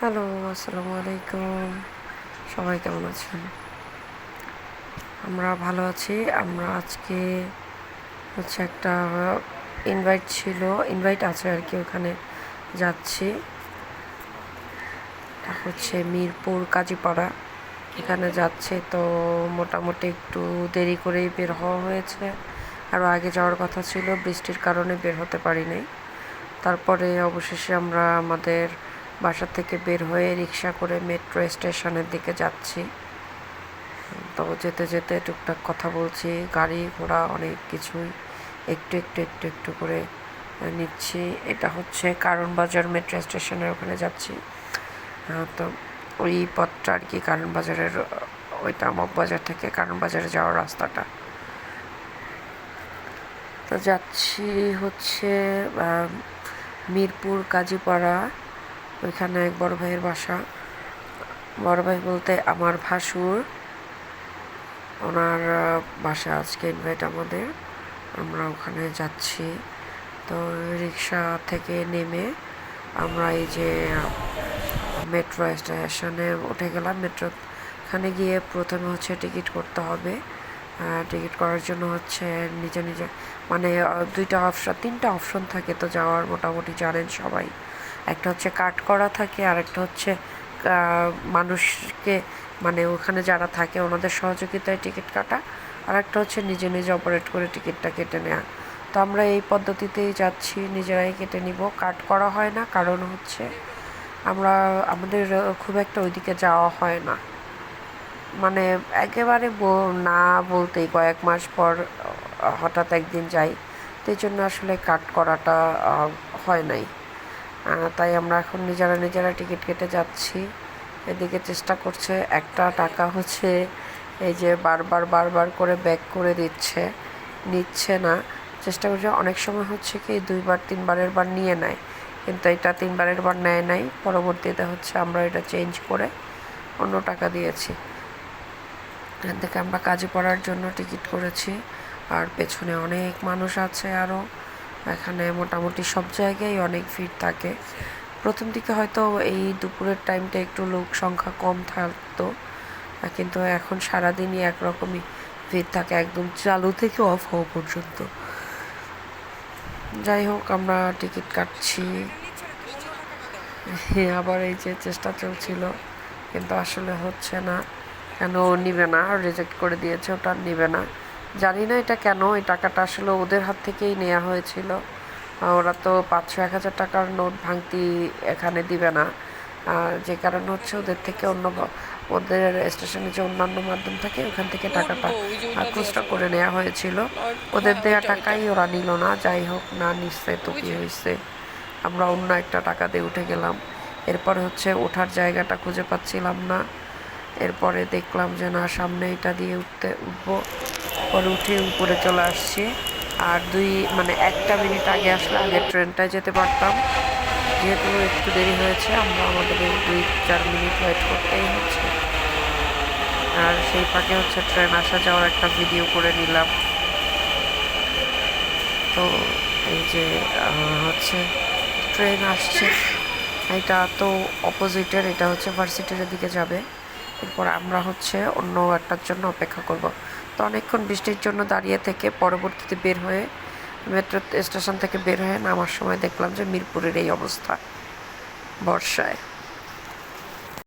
Hello, আসসালামু আলাইকুম। সবাই কেমন আছেন? আমরা ভালো আছি। আমরা আজকে একটা ইনভাইট আছে আর কি, ওখানে যাচ্ছি। এটা মিরপুর কাজীপাড়া, এখানে যাচ্ছে। তো মোটামুটি একটু দেরি করেই বের হওয়া হয়েছে। আরও আগে যাওয়ার কথা ছিল, বৃষ্টির কারণে বের হতে পারি নাই। তারপরে অবশেষে আমরা আমাদের বাসা থেকে বের হয়ে রিক্সা করে মেট্রো স্টেশনের দিকে যাচ্ছি। তো যেতে যেতে টুকটাক কথা বলছি, গাড়ি ঘোড়া অনেক কিছুই একটু একটু একটু একটু করে নিচ্ছি। এটা কারণ বাজার মেট্রো স্টেশনের ওখানে যাচ্ছি। তো ওই পথটা আর কি, কারণ বাজারের ওইটা মগবাজার থেকে কারণ বাজারে যাওয়ার রাস্তাটা। তো যাচ্ছি মিরপুর কাজীপাড়া, ওইখানে এক বড় ভাইয়ের বাসা। বড় ভাই বলতে আমার ভাসুর, ওনার বাসা আজকে ইনভাইট আমাদের। আমরা ওখানে যাচ্ছি। তো রিক্সা থেকে নেমে আমরা এই যে মেট্রো স্টেশনে উঠে গেলাম। মেট্রোখানে গিয়ে প্রথমে টিকিট করতে হবে। টিকিট করার জন্য নিজে নিজে মানে তিনটা অপশন থাকে তো যাওয়ার, মোটামুটি জানেন সবাই। একটা কাট করা থাকে, আর একটা মানুষকে ওখানে যারা থাকে ওনাদের সহযোগিতায় টিকিট কাটা, আর একটা নিজে নিজে অপারেট করে টিকিটটা কেটে নেওয়া। তো আমরা এই পদ্ধতিতেই যাচ্ছি, নিজেরাই কেটে নিব। কাট করা হয় না, কারণ আমাদের খুব একটা ওইদিকে যাওয়া হয় না। একেবারে না বলতেই কয়েক মাস পর হঠাৎ একদিন যাই, তো এই জন্য আসলে কাট করাটা হয় নাই। তাই আমরা এখন নিজেরা টিকিট কেটে যাচ্ছি। এদিকে চেষ্টা করছে, একটা টাকা এই যে বারবার করে ব্যাক করে নিচ্ছে না। চেষ্টা করছে, অনেক সময় কি 2-3বারের বার নিয়ে নেয়, কিন্তু এটা 3বারের বার নেয় নাই। পরবর্তীতে আমরা এটা চেঞ্জ করে অন্য টাকা দিয়েছি। এখান থেকে আমরা কাজে পড়ার জন্য টিকিট করেছি। আর পেছনে অনেক মানুষ আছে আরও। এখানে মোটামুটি সব জায়গায় অনেক ভিড় থাকে। প্রথম দিকে হয়তো এই দুপুরের টাইমটা একটু লোক সংখ্যা কম থাকতো, কিন্তু এখন সারাদিনই একরকমই ভিড় থাকে, একদম চালু থেকে অফ হওয়া পর্যন্ত। যাই হোক, আমরা টিকিট কাটছি। আবার এই যে চেষ্টা চলছিল, কিন্তু আসলে হচ্ছে না। কেন নিবে না, রিজেক্ট করে দিয়েছে, ওটা নিবে না। জানি না এটা কেন। এই টাকাটা আসলে ওদের হাত থেকেই নেওয়া হয়েছিল। ওরা তো 500-1000 টাকার নোট ভাঙতি এখানে দিবে না, যে কারণ ওদের থেকে ওদের স্টেশনে যে অন্যান্য মাধ্যম থাকে ওখান থেকে টাকাটা খুচরা করে নেওয়া হয়েছিল। ওদের দেওয়া টাকাই ওরা নিল না। যাই হোক, না নিচ্ছে তো কি হয়েছে, আমরা অন্য একটা টাকা দিয়ে উঠে গেলাম। এরপরে ওঠার জায়গাটা খুঁজে পাচ্ছিলাম না। এরপরে দেখলাম যে না, সামনে এটা দিয়ে উঠবো। পরে উঠে উপরে চলে আসছি। আর 1টা মিনিট আগে আসলে আগের ট্রেনটায় যেতে পারতাম। যেহেতু একটু দেরি হয়েছে, আমাদের 2-4 মিনিট ওয়েট করতেই হচ্ছে। আর সেই ফাঁকে ট্রেন আসা যাওয়ার একটা ভিডিও করে নিলাম। তো এই যে ট্রেন আসছে, এটা তো অপোজিটের, এটা ভার্সিটির দিকে যাবে। এরপর আমরা অন্য একটার জন্য অপেক্ষা করব। তো অনেকক্ষণ বৃষ্টির জন্য দাঁড়িয়ে থেকে পরবর্তীতে বের হয়ে মেট্রো স্টেশন থেকে বের হয়ে নামার সময় দেখলাম যে মিরপুরের এই অবস্থা বর্ষায়।